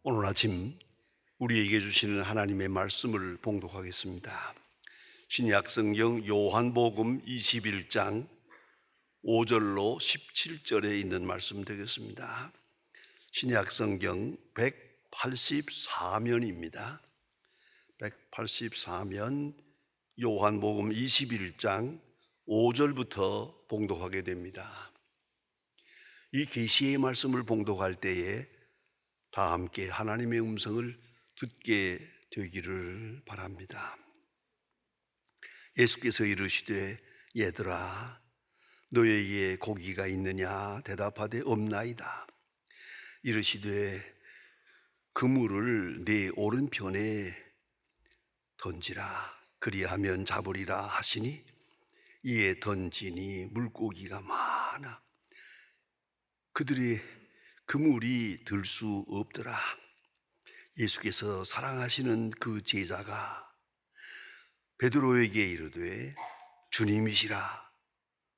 오늘 아침 우리에게 주시는 하나님의 말씀을 봉독하겠습니다. 신약 성경 요한복음 21장 5절로 17절에 있는 말씀 되겠습니다. 신약 성경 184면입니다. 184면 요한복음 21장 5절부터 봉독하게 됩니다. 이 계시의 말씀을 봉독할 때에 다 함께 하나님의 음성을 듣게 되기를 바랍니다. 예수께서 이르시되 얘들아 너에게 고기가 있느냐 대답하되 없나이다. 이르시되 그물을 내 오른편에 던지라 그리하면 잡으리라 하시니 이에 던지니 물고기가 많아 그들의 그물이 들 수 없더라. 예수께서 사랑하시는 그 제자가 베드로에게 이르되 주님이시라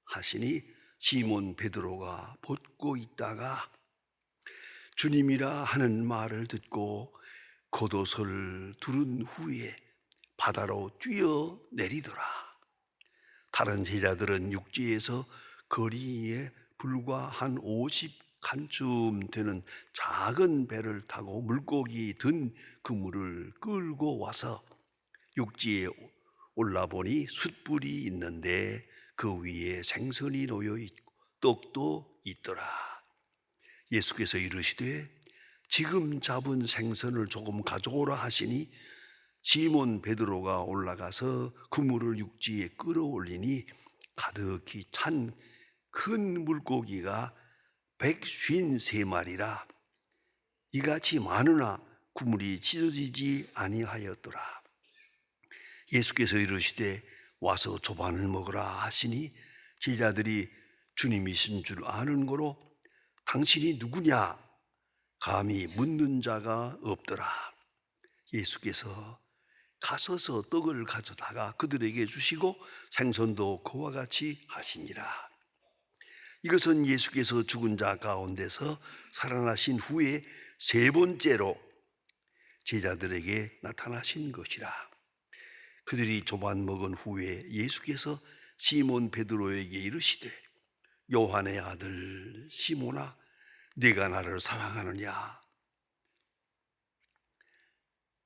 하시니 시몬 베드로가 벗고 있다가 주님이라 하는 말을 듣고 겉옷을 두른 후에 바다로 뛰어 내리더라. 다른 제자들은 육지에서 거리에 불과 한 50칸쯤 되는 작은 배를 타고 물고기 든 그물을 끌고 와서 육지에 올라보니 숯불이 있는데 그 위에 생선이 놓여 있고 떡도 있더라. 예수께서 이르시되 지금 잡은 생선을 조금 가져오라 하시니 시몬 베드로가 올라가서 그물을 육지에 끌어올리니 가득히 찬 큰 물고기가 153마리라. 이같이 많으나 그물이 찢어지지 아니하였더라. 예수께서 이르시되 와서 조반을 먹으라 하시니 제자들이 주님이신 줄 아는 고로 당신이 누구냐 감히 묻는 자가 없더라. 예수께서 가서서 떡을 가져다가 그들에게 주시고 생선도 그와 같이 하시니라. 이것은 예수께서 죽은 자 가운데서 살아나신 후에 세 번째로 제자들에게 나타나신 것이라. 그들이 조반 먹은 후에 예수께서 시몬 베드로에게 이르시되 요한의 아들 시몬아 네가 나를 사랑하느냐?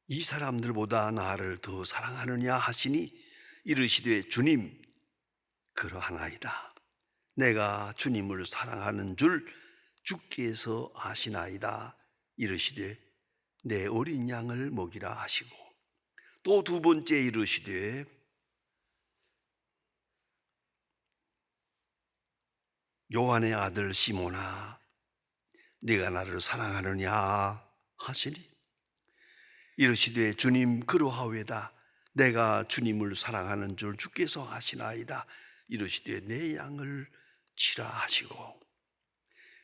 이 사람들보다 나를 더 사랑하느냐 하시니 이르시되 주님 그러하나이다. 내가 주님을 사랑하는 줄 주께서 아시나이다. 이르시되 내 어린 양을 먹이라 하시고 또 두 번째 이르시되 요한의 아들 시몬아 네가 나를 사랑하느냐 하시니 이르시되 주님 그러하오이다. 내가 주님을 사랑하는 줄 주께서 아시나이다. 이르시되 내 양을 치라 하시고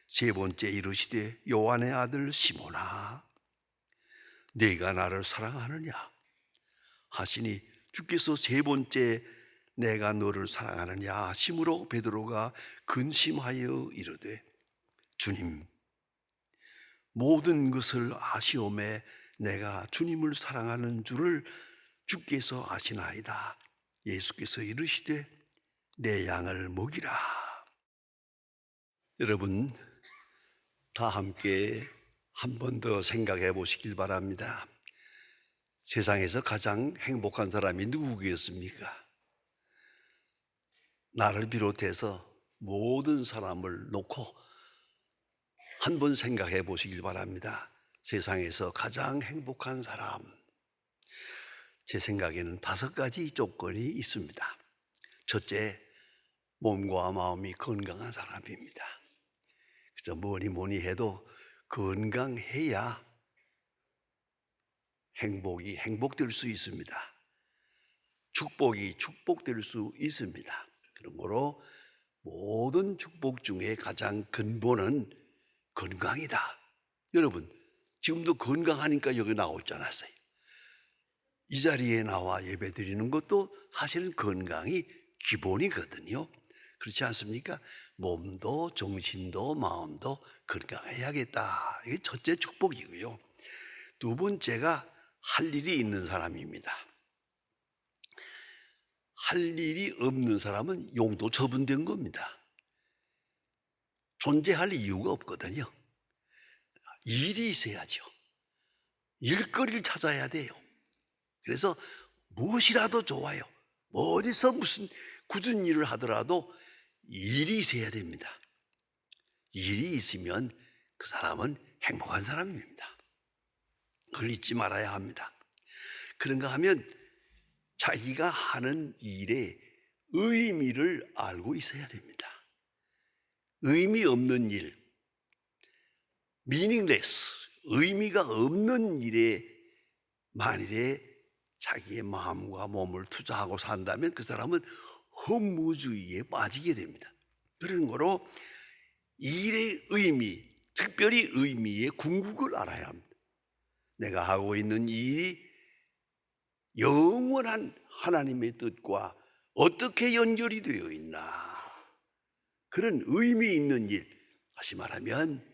세 번째 이르시되 요한의 아들 시몬아 네가 나를 사랑하느냐 하시니 주께서 세 번째 내가 너를 사랑하느냐 하심으로 베드로가 근심하여 이르되 주님 모든 것을 아시오매 내가 주님을 사랑하는 줄을 주께서 아시나이다. 예수께서 이르시되 내 양을 먹이라. 여러분 다 함께 한 번 더 생각해 보시길 바랍니다. 세상에서 가장 행복한 사람이 누구겠습니까? 나를 비롯해서 모든 사람을 놓고 한 번 생각해 보시길 바랍니다. 세상에서 가장 행복한 사람, 제 생각에는 5가지 조건이 있습니다. 첫째, 몸과 마음이 건강한 사람입니다. 그저 뭐니 해도 건강해야 행복이 행복될 수 있습니다. 축복이 축복될 수 있습니다. 그러므로 모든 축복 중에 가장 근본은 건강이다. 여러분 지금도 건강하니까 여기 나오지 않았어요. 이 자리에 나와 예배 드리는 것도 사실은 건강이 기본이거든요. 그렇지 않습니까? 몸도 정신도 마음도 건강해야겠다. 이게 첫째 축복이고요. 두 번째가 할 일이 있는 사람입니다. 할 일이 없는 사람은 용도 처분된 겁니다. 존재할 이유가 없거든요. 일이 있어야죠. 일거리를 찾아야 돼요. 그래서 무엇이라도 좋아요. 어디서 무슨 굳은 일을 하더라도 일이 있어야 됩니다. 일이 있으면 그 사람은 행복한 사람입니다. 그걸 잊지 말아야 합니다. 그런가 하면 자기가 하는 일의 의미를 알고 있어야 됩니다. 의미 없는 일, meaningless, 의미가 없는 일에 만일에 자기의 마음과 몸을 투자하고 산다면 그 사람은 허무주의에 빠지게 됩니다. 그런 거로 일의 의미, 특별히 의미의 궁극을 알아야 합니다. 내가 하고 있는 일이 영원한 하나님의 뜻과 어떻게 연결이 되어 있나, 그런 의미 있는 일, 다시 말하면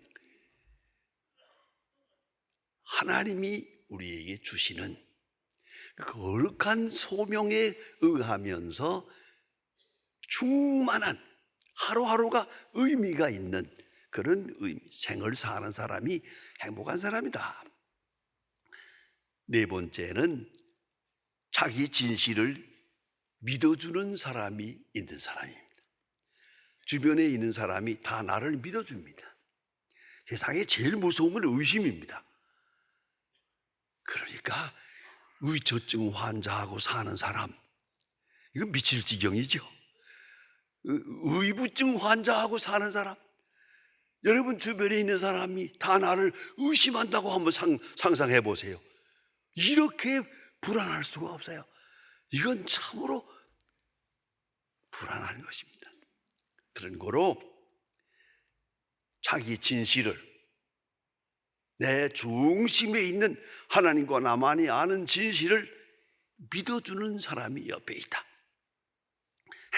하나님이 우리에게 주시는 거룩한 소명에 의하면서 충만한 하루하루가 의미가 있는 그런 생을 사는 사람이 행복한 사람이다. 네 번째는 자기 진실을 믿어주는 사람이 있는 사람입니다. 주변에 있는 사람이 다 나를 믿어줍니다. 세상에 제일 무서운 건 의심입니다. 그러니까 의처증 환자하고 사는 사람, 이건 미칠 지경이죠. 의부증 환자하고 사는 사람, 여러분 주변에 있는 사람이 다 나를 의심한다고 한번 상상해 보세요. 이렇게 불안할 수가 없어요. 이건 참으로 불안한 것입니다. 그런 거로 자기 진실을, 내 중심에 있는 하나님과 나만이 아는 진실을 믿어주는 사람이 옆에 있다.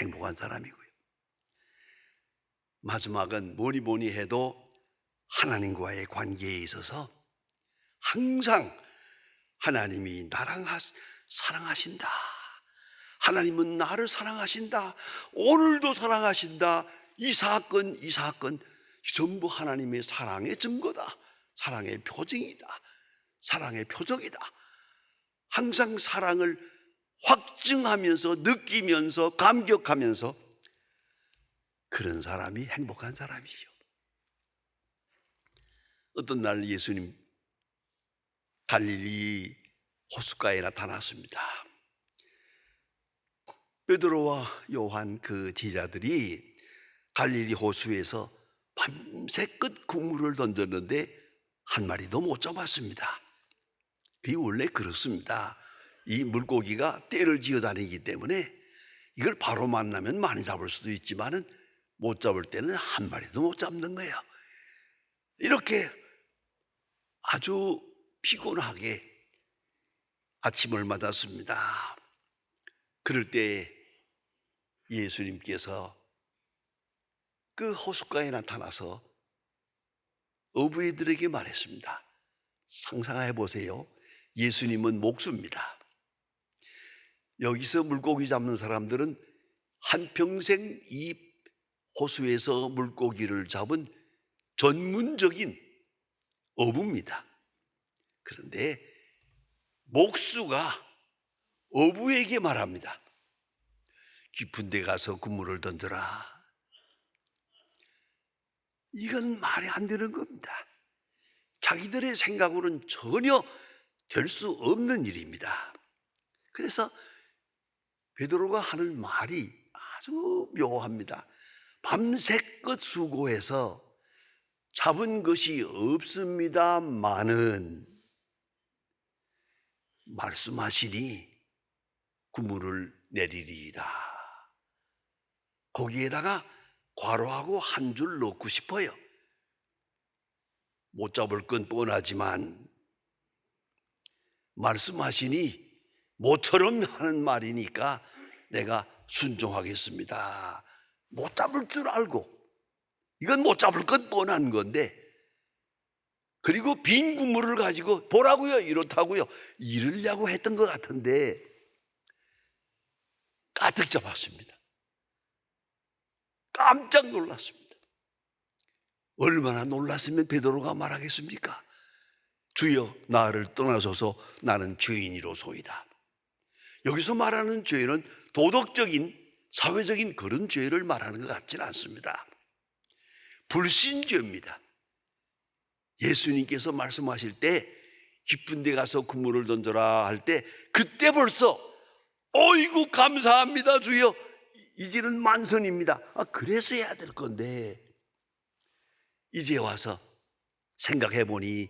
행복한 사람이고요. 마지막은 뭐니 해도 하나님과의 관계에 있어서 항상 하나님이 나랑 사랑하신다, 하나님은 나를 사랑하신다, 오늘도 사랑하신다, 이 사건 전부 하나님의 사랑의 증거다, 사랑의 표징이다, 사랑의 표적이다. 항상 사랑을 확증하면서 느끼면서 감격하면서 그런 사람이 행복한 사람이죠. 어떤 날 예수님 갈릴리 호숫가에 나타났습니다. 베드로와 요한 그 제자들이 갈릴리 호수에서 밤새껏 그물을 던졌는데 한 마리도 못 잡았습니다. 그게 원래 그렇습니다. 이 물고기가 떼를 지어 다니기 때문에 이걸 바로 만나면 많이 잡을 수도 있지만은 못 잡을 때는 한 마리도 못 잡는 거예요. 이렇게 아주 피곤하게 아침을 맞았습니다. 그럴 때 예수님께서 그 호숫가에 나타나서 어부애들에게 말했습니다. 상상해 보세요. 예수님은 목수입니다. 여기서 물고기 잡는 사람들은 한평생 이 호수에서 물고기를 잡은 전문적인 어부입니다. 그런데 목수가 어부에게 말합니다. 깊은 데 가서 그물을 던져라. 이건 말이 안 되는 겁니다. 자기들의 생각으로는 전혀 될 수 없는 일입니다. 그래서 베드로가 하는 말이 아주 묘합니다. 밤새껏 수고해서 잡은 것이 없습니다마는 말씀하시니 그물을 내리리이다. 거기에다가 괄호하고 한 줄 넣고 싶어요. 못 잡을 건 뻔하지만 말씀하시니 모처럼 하는 말이니까 내가 순종하겠습니다. 못 잡을 줄 알고, 이건 못 잡을 건 뻔한 건데 그리고 빈 국물을 가지고 보라고요, 이렇다고요, 이러려고 했던 것 같은데 가득 잡았습니다. 깜짝 놀랐습니다. 얼마나 놀랐으면 베드로가 말하겠습니까? 주여, 나를 떠나소서, 나는 죄인이로소이다. 여기서 말하는 죄는 도덕적인, 사회적인 그런 죄를 말하는 것 같지는 않습니다. 불신죄입니다. 예수님께서 말씀하실 때 깊은 데 가서 그물을 던져라 할 때 그때 벌써 어이구 감사합니다 주여, 이제는 만선입니다. 그래서 해야 될 건데 이제 와서 생각해 보니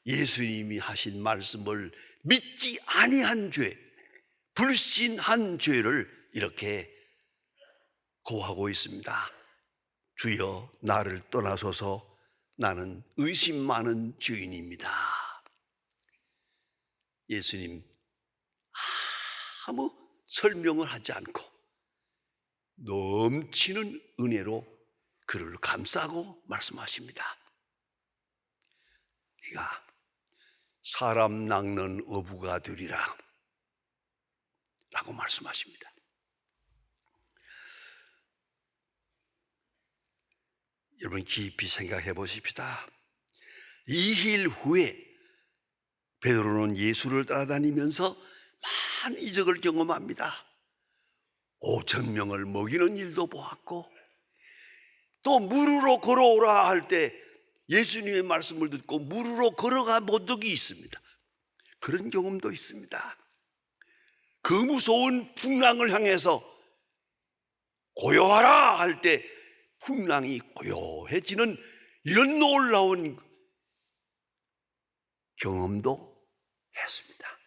예수님이 하신 말씀을 믿지 아니한 죄, 불신한 죄를 이렇게 고하고 있습니다. 주여, 나를 떠나소서, 나는 의심 많은 죄인입니다. 예수님 아무 설명을 하지 않고 넘치는 은혜로 그를 감싸고 말씀하십니다. 네가 사람 낚는 어부가 되리라 라고 말씀하십니다. 여러분 깊이 생각해 보십시다. 2일 후에 베드로는 예수를 따라다니면서 많은 이적을 경험합니다. 5,000명을 먹이는 일도 보았고, 또 무르로 걸어오라 할 때 예수님의 말씀을 듣고 무르로 걸어가 본 적이 있습니다. 그런 경험도 있습니다. 그 무서운 풍랑을 향해서 고요하라 할 때 풍랑이 고요해지는 이런 놀라운 경험도 했습니다.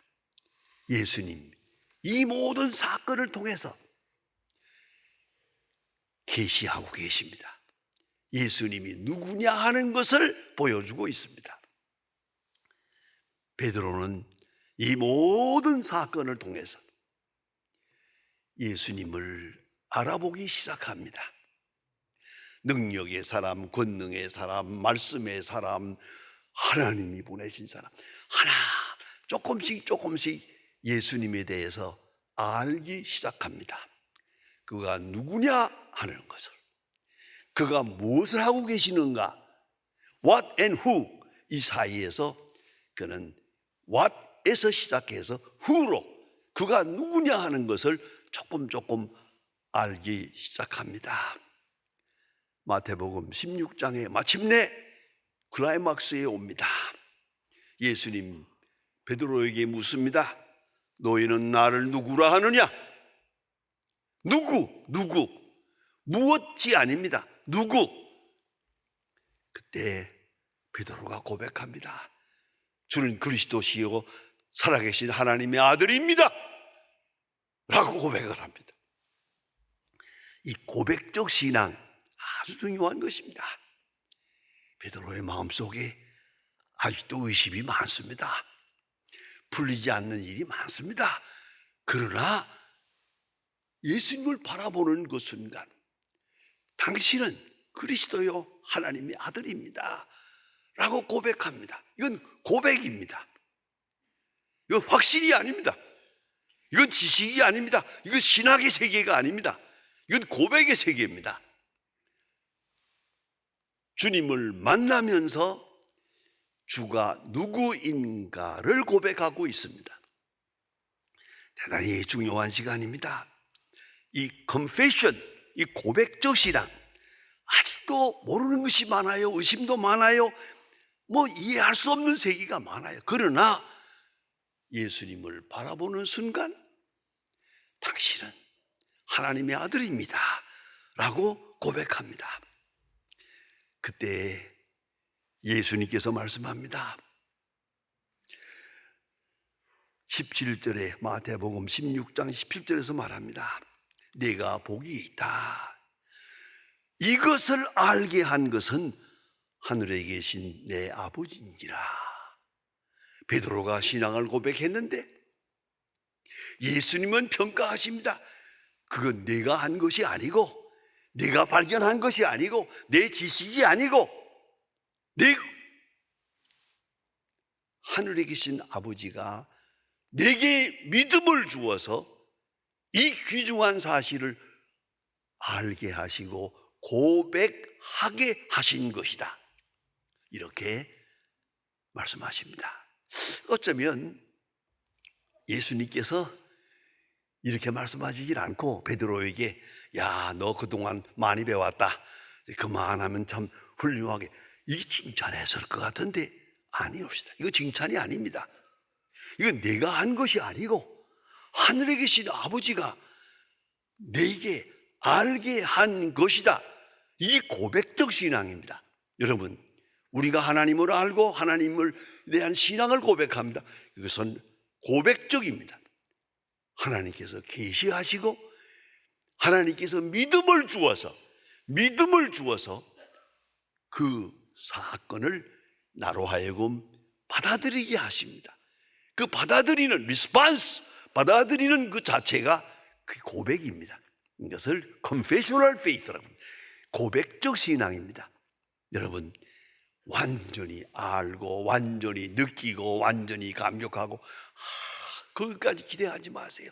예수님 이 모든 사건을 통해서 계시하고 계십니다. 예수님이 누구냐 하는 것을 보여주고 있습니다. 베드로는 이 모든 사건을 통해서 예수님을 알아보기 시작합니다. 능력의 사람, 권능의 사람, 말씀의 사람, 하나님이 보내신 사람, 하나 조금씩 예수님에 대해서 알기 시작합니다. 그가 누구냐 하는 것을, 그가 무엇을 하고 계시는가, what and who, 이 사이에서 그는 what에서 시작해서 who로 그가 누구냐 하는 것을 조금 알기 시작합니다. 마태복음 16장에 마침내 클라이막스에 옵니다. 예수님 베드로에게 묻습니다. 너희는 나를 누구라 하느냐? 누구? 무엇이 아닙니다. 누구? 그때 베드로가 고백합니다. 주는 그리스도시요 살아계신 하나님의 아들입니다 라고 고백을 합니다. 이 고백적 신앙 아주 중요한 것입니다. 베드로의 마음속에 아직도 의심이 많습니다. 풀리지 않는 일이 많습니다. 그러나 예수님을 바라보는 그 순간 당신은 그리스도요 하나님의 아들입니다 라고 고백합니다. 이건 고백입니다. 이건 확신이 아닙니다. 이건 지식이 아닙니다. 이건 신학의 세계가 아닙니다. 이건 고백의 세계입니다. 주님을 만나면서 주가 누구인가를 고백하고 있습니다. 대단히 중요한 시간입니다. 이 confession, 이 고백적 신앙, 아직도 모르는 것이 많아요. 의심도 많아요. 이해할 수 없는 세계가 많아요. 그러나 예수님을 바라보는 순간 당신은 하나님의 아들입니다 라고 고백합니다. 그때 예수님께서 말씀합니다. 17절에 마태복음 16장 17절에서 말합니다. 네가 복이 있다. 이것을 알게 한 것은 하늘에 계신 내 아버지인지라. 베드로가 신앙을 고백했는데 예수님은 평가하십니다. 그건 내가 한 것이 아니고, 내가 발견한 것이 아니고, 내 지식이 아니고, 하늘에 계신 아버지가 내게 믿음을 주어서 이 귀중한 사실을 알게 하시고 고백하게 하신 것이다. 이렇게 말씀하십니다. 어쩌면 예수님께서 이렇게 말씀하시질 않고 베드로에게 야, 너 그동안 많이 배웠다. 그만하면 참 훌륭하게, 이게 칭찬했을 것 같은데 아니옵시다. 이거 칭찬이 아닙니다. 이건 내가 한 것이 아니고 하늘에 계신 아버지가 내게 알게 한 것이다. 이게 고백적 신앙입니다. 여러분, 우리가 하나님을 알고 하나님을 대한 신앙을 고백합니다. 이것은 고백적입니다. 하나님께서 계시하시고 하나님께서 믿음을 주어서 그 사건을 나로 하여금 받아들이게 하십니다. 그 받아들이는 리스폰스, 받아들이는 그 자체가 그 고백입니다. 이것을 confessional faith라고 합니다. 고백적 신앙입니다. 여러분, 완전히 알고 완전히 느끼고 완전히 감격하고 거기까지 기대하지 마세요.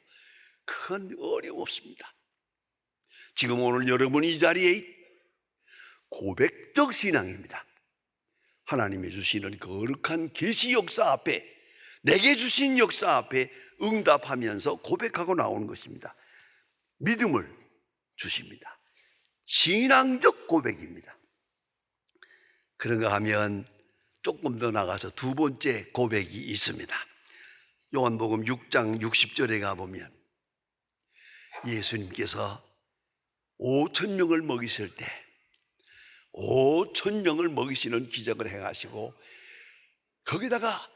그건 어려웠습니다. 지금 오늘 여러분 이 자리에 고백적 신앙입니다. 하나님이 주시는 거룩한 계시 역사 앞에, 내게 주신 역사 앞에 응답하면서 고백하고 나오는 것입니다. 믿음을 주십니다. 신앙적 고백입니다. 그런가 하면 조금 더 나가서 두 번째 고백이 있습니다. 요한복음 6장 60절에 가보면 예수님께서 5,000명을 먹이실 때 5,000명을 먹이시는 기적을 행하시고 거기다가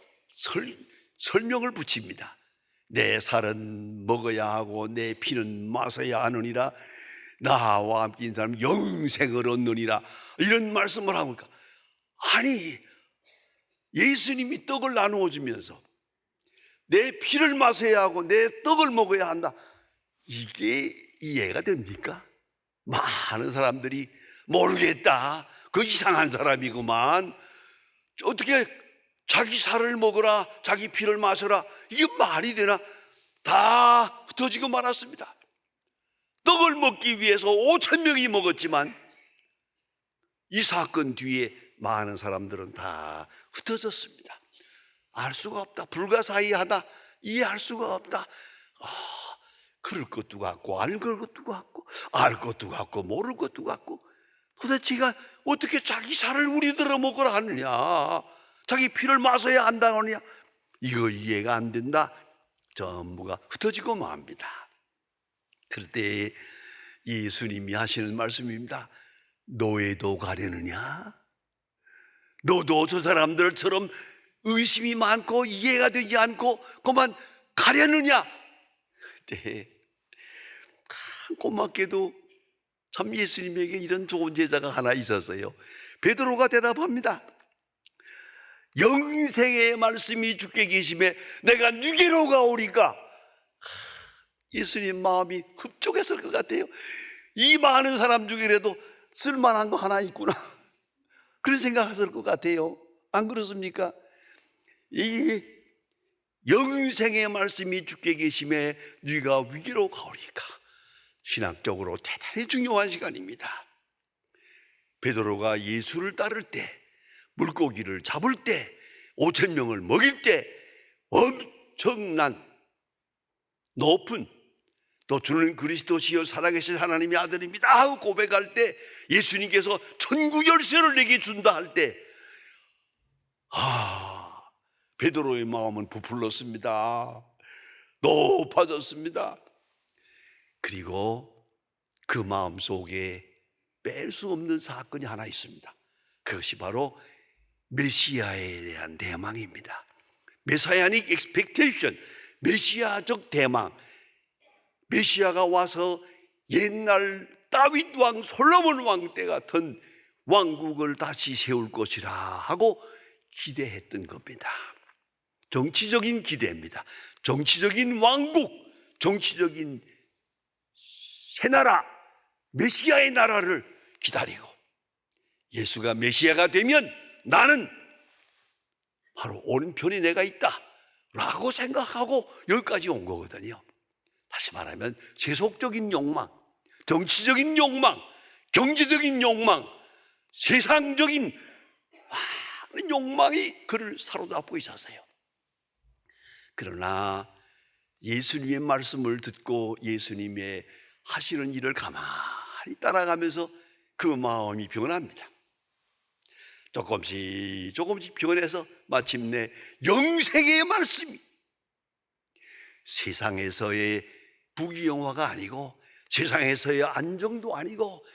설명을 붙입니다. 내 살은 먹어야 하고 내 피는 마셔야 하느니라, 나와 함께 있는 사람은 영생을 얻느니라, 이런 말씀을 하니까, 아니 예수님이 떡을 나누어 주면서 내 피를 마셔야 하고 내 떡을 먹어야 한다, 이게 이해가 됩니까? 많은 사람들이 모르겠다, 그 이상한 사람이구만, 어떻게 자기 살을 먹어라, 자기 피를 마셔라, 이게 말이 되나? 다 흩어지고 말았습니다. 떡을 먹기 위해서 5,000명이 먹었지만 이 사건 뒤에 많은 사람들은 다 흩어졌습니다. 알 수가 없다, 불가사의하다, 이해할 수가 없다. 그럴 것도 같고 알 것도 같고 알 것도 같고 모를 것도 같고, 도대체가 어떻게 자기 살을 우리들어 먹으라 하느냐, 자기 피를 마셔야 한다느냐, 이거 이해가 안 된다. 전부가 흩어지고 맙니다. 그럴 때 예수님이 하시는 말씀입니다. 너희도 가려느냐? 너도 저 사람들처럼 의심이 많고 이해가 되지 않고 그만 가려느냐? 그때 고맙게도 참 예수님에게 이런 좋은 제자가 하나 있었어요. 베드로가 대답합니다. 영생의 말씀이 주께 계심에 내가 누게로 가오리까? 예수님 마음이 흡족했을 것 같아요. 이 많은 사람 중에라도 쓸만한 거 하나 있구나, 그런 생각했을 것 같아요. 안 그렇습니까? 이 영생의 말씀이 주께 계심에 네가 위기로 가오리까? 신학적으로 대단히 중요한 시간입니다. 베드로가 예수를 따를 때, 물고기를 잡을 때, 5,000명을 먹일 때 엄청난 높은, 또 주는 그리스도시여 살아계신 하나님의 아들입니다 하고 고백할 때, 예수님께서 천국 열쇠를 내게 준다 할 때, 베드로의 마음은 부풀렀습니다. 높아졌습니다. 그리고 그 마음 속에 뺄 수 없는 사건이 하나 있습니다. 그것이 바로 메시아에 대한 대망입니다. 메사야닉 expectation, 메시아적 대망. 메시아가 와서 옛날 다윗 왕, 솔로몬 왕 때 같은 왕국을 다시 세울 것이라 하고 기대했던 겁니다. 정치적인 기대입니다. 정치적인 왕국, 정치적인 새나라, 메시아의 나라를 기다리고, 예수가 메시아가 되면 나는 바로 오른편에 내가 있다 라고 생각하고 여기까지 온 거거든요. 다시 말하면 세속적인 욕망, 정치적인 욕망, 경제적인 욕망, 세상적인 많은 욕망이 그를 사로잡고 있었어요. 그러나 예수님의 말씀을 듣고 예수님의 하시는 일을 가만히 따라가면서 그 마음이 변합니다. 조금씩 변해서 마침내 영생의 말씀이, 세상에서의 부귀영화가 아니고 세상에서의 안정도 아니고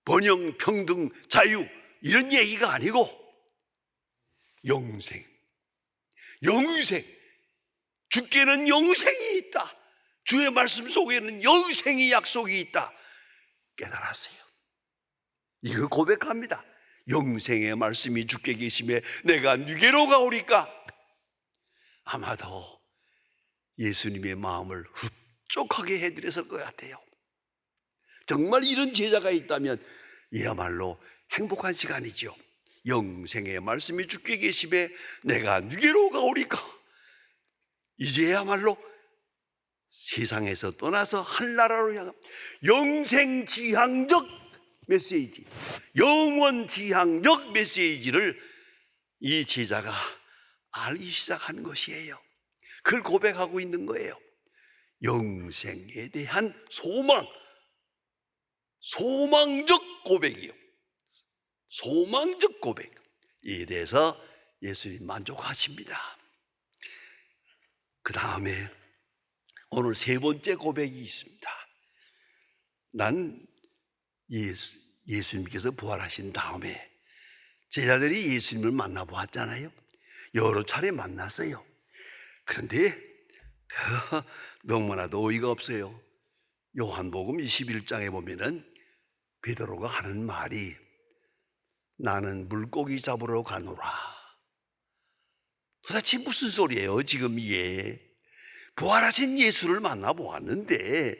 번영, 평등, 자유 이런 얘기가 아니고 영생, 주께는 영생이 있다, 주의 말씀 속에는 영생의 약속이 있다 깨달았어요. 이거 고백합니다. 영생의 말씀이 주께 계심에 내가 누게로 가오리까. 아마도 예수님의 마음을 흡족하게 해드렸을 것 같아요. 정말 이런 제자가 있다면 이야말로 행복한 시간이죠. 영생의 말씀이 주께 계심에 내가 누게로 가오리까. 이제야말로 세상에서 떠나서 하늘나라로 향한 영생지향적 메시지, 영원지향적 메시지를 이 제자가 알기 시작한 것이에요. 그걸 고백하고 있는 거예요. 영생에 대한 소망적 고백이요. 소망적 고백에 대해서 예수님 만족하십니다. 그 다음에 오늘 세 번째 고백이 있습니다. 난 예수님께서 부활하신 다음에 제자들이 예수님을 만나보았잖아요. 여러 차례 만났어요. 그런데 너무나도 어이가 없어요. 요한복음 21장에 보면은 베드로가 하는 말이 나는 물고기 잡으러 가노라. 도대체 무슨 소리예요 지금 이게? 부활하신 예수를 만나보았는데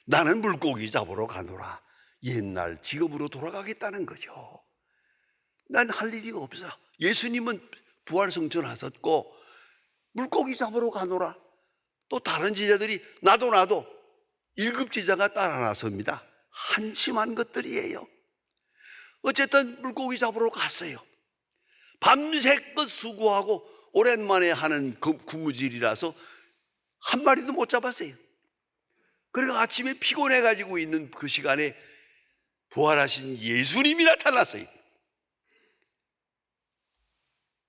나는 물고기 잡으러 가노라, 옛날 직업으로 돌아가겠다는 거죠. 난 할 일이 없어. 예수님은 부활성천 하셨고 물고기 잡으러 가노라. 또 다른 제자들이 나도 1급 제자가 따라 나섭니다. 한심한 것들이에요. 어쨌든 물고기 잡으러 갔어요. 밤새껏 수고하고 오랜만에 하는 근무질이라서 한 마리도 못 잡았어요. 그리고 아침에 피곤해가지고 있는 그 시간에 부활하신 예수님이 나타났어요.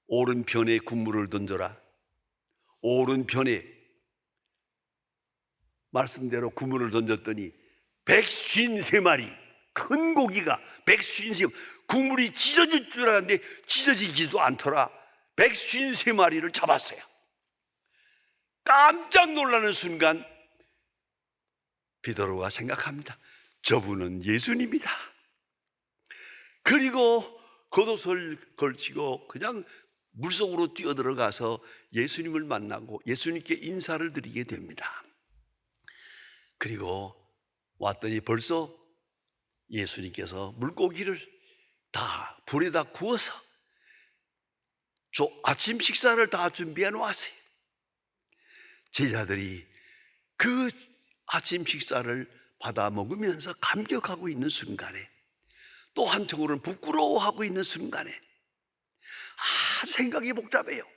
오른편에 군무를 던져라. 오른편에 말씀대로 군무를 던졌더니 153마리 큰 고기가 153마리, 국물이 찢어질 줄 알았는데 찢어지지도 않더라. 153마리를 잡았어요. 깜짝 놀라는 순간 베드로가 생각합니다. 저분은 예수님이다. 그리고 겉옷을 걸치고 그냥 물속으로 뛰어들어가서 예수님을 만나고 예수님께 인사를 드리게 됩니다. 그리고 왔더니 벌써 예수님께서 물고기를 다 불에다 구워서 아침 식사를 다 준비해 놓았어요. 제자들이 그 아침 식사를 받아 먹으면서 감격하고 있는 순간에, 또 한쪽으로는 부끄러워하고 있는 순간에 생각이 복잡해요.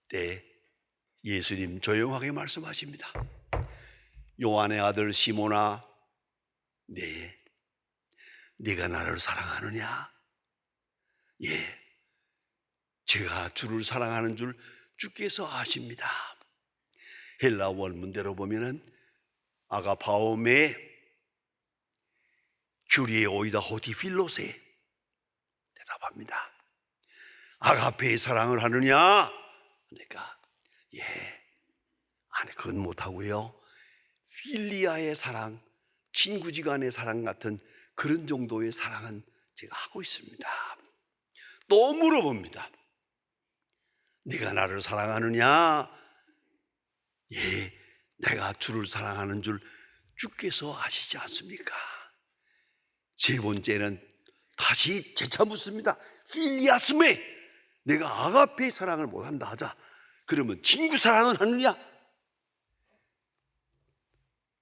네, 예수님 조용하게 말씀하십니다. 요한의 아들 시몬아, 네가 나를 사랑하느냐? 예, 제가 주를 사랑하는 줄 주께서 아십니다. 헬라 원문대로 보면은 아가파오메 큐리에 오이다 호티 필로세, 대답합니다. 아가페의 사랑을 하느냐? 그러니까 아니 그건 못하고요, 필리아의 사랑, 친구지간의 사랑 같은 그런 정도의 사랑은 제가 하고 있습니다. 또 물어봅니다. 네가 나를 사랑하느냐? 예, 내가 주를 사랑하는 줄 주께서 아시지 않습니까? 세 번째는 다시 재차 묻습니다. 필리아스메, 내가 아가페의 사랑을 못한다 하자. 그러면 친구 사랑은 하느냐?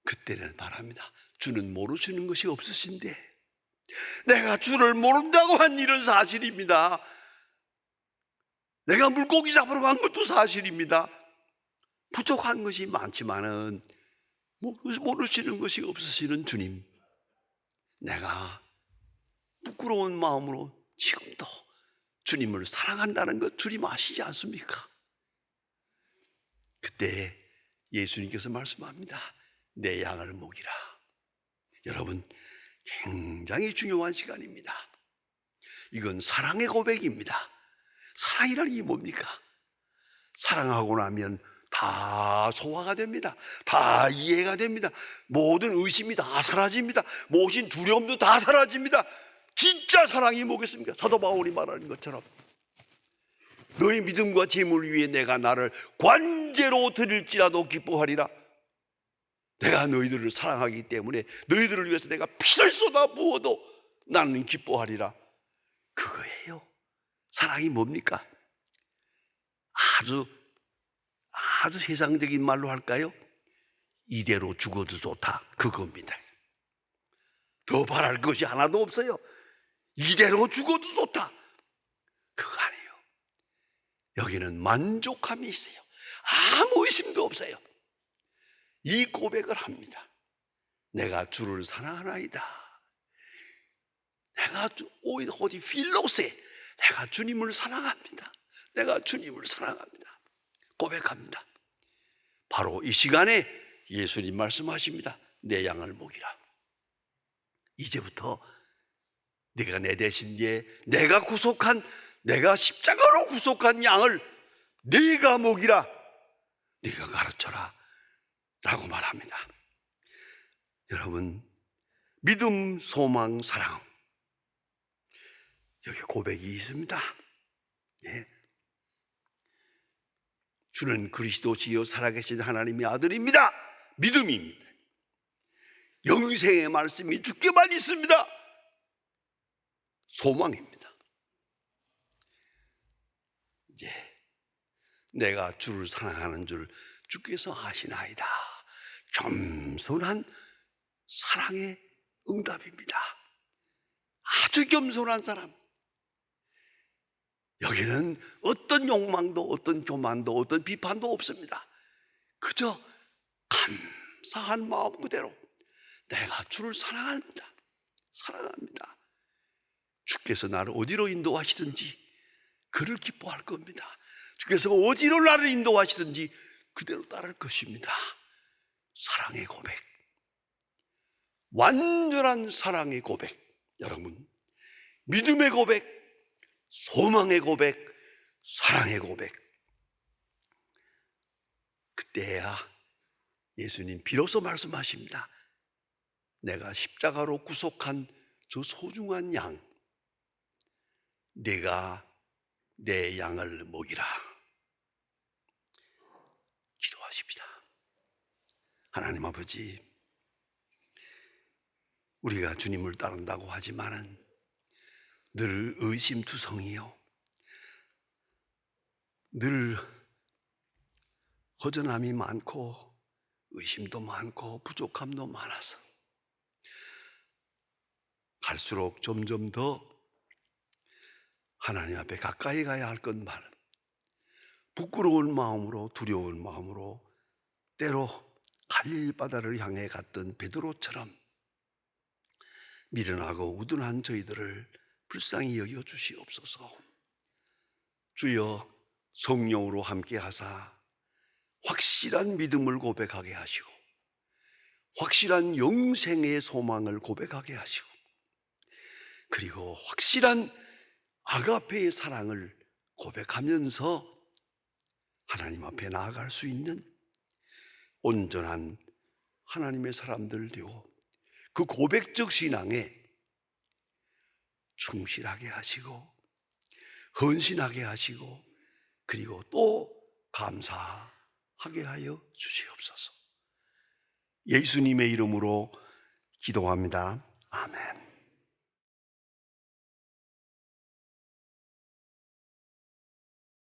그때는 말합니다. 주는 모르시는 것이 없으신데 내가 주를 모른다고 한 일은 사실입니다. 내가 물고기 잡으러 간 것도 사실입니다. 부족한 것이 많지만은 모르시는 것이 없으시는 주님, 내가 부끄러운 마음으로 지금도 주님을 사랑한다는 것 주님 아시지 않습니까? 그때 예수님께서 말씀합니다. 내 양을 먹이라. 여러분, 굉장히 중요한 시간입니다. 이건 사랑의 고백입니다. 사랑이라는 게 뭡니까? 사랑하고 나면 다 소화가 됩니다. 다 이해가 됩니다. 모든 의심이 다 사라집니다. 모든 두려움도 다 사라집니다. 진짜 사랑이 뭐겠습니까? 사도 바울이 말하는 것처럼 너희 믿음과 재물 위에 내가 나를 관제로 드릴지라도 기뻐하리라. 내가 너희들을 사랑하기 때문에 너희들을 위해서 내가 피를 쏟아 부어도 나는 기뻐하리라. 그거예요. 사랑이 뭡니까? 아주 세상적인 말로 할까요? 이대로 죽어도 좋다, 그겁니다. 더 바랄 것이 하나도 없어요. 이대로 죽어도 좋다, 그거 아니에요. 여기는 만족함이 있어요. 아무 의심도 없어요. 이 고백을 합니다. 내가 주를 사랑하나이다. 내가 어디 필로세, 내가 주님을 사랑합니다. 내가 주님을 사랑합니다. 고백합니다. 바로 이 시간에 예수님 말씀하십니다. 내 양을 먹이라. 이제부터 네가 내 대신 내가 십자가로 구속한 양을 네가 먹이라. 네가 가르쳐라 라고 말합니다. 여러분, 믿음, 소망, 사랑, 여기 고백이 있습니다. 예. 주는 그리스도시요 살아계신 하나님의 아들입니다. 믿음입니다. 영생의 말씀이 주께만 있습니다. 소망입니다. 이제 내가 주를 사랑하는 줄 주께서 아시나이다. 겸손한 사랑의 응답입니다. 아주 겸손한 사람. 여기는 어떤 욕망도, 어떤 교만도, 어떤 비판도 없습니다. 그저 감사한 마음 그대로 내가 주를 사랑합니다. 사랑합니다. 주께서 나를 어디로 인도하시든지 그를 기뻐할 겁니다. 주께서 어디로 나를 인도하시든지 그대로 따를 것입니다. 사랑의 고백, 완전한 사랑의 고백. 여러분, 믿음의 고백, 소망의 고백, 사랑의 고백. 그때야 예수님 비로소 말씀하십니다. 내가 십자가로 구속한 저 소중한 양, 내가 내 양을 먹이라. 기도하십니다. 하나님 아버지, 우리가 주님을 따른다고 하지만은 늘 의심투성이요, 늘 허전함이 많고 의심도 많고 부족함도 많아서 갈수록 점점 더 하나님 앞에 가까이 가야 할 것만 부끄러운 마음으로, 두려운 마음으로 때로 갈릴 바다를 향해 갔던 베드로처럼 미련하고 우둔한 저희들을 불쌍히 여겨 주시옵소서. 주여, 성령으로 함께 하사 확실한 믿음을 고백하게 하시고 확실한 영생의 소망을 고백하게 하시고 그리고 확실한 아가페의 사랑을 고백하면서 하나님 앞에 나아갈 수 있는 온전한 하나님의 사람들 되고 그 고백적 신앙에 충실하게 하시고 헌신하게 하시고 그리고 또 감사하게 하여 주시옵소서. 예수님의 이름으로 기도합니다. 아멘.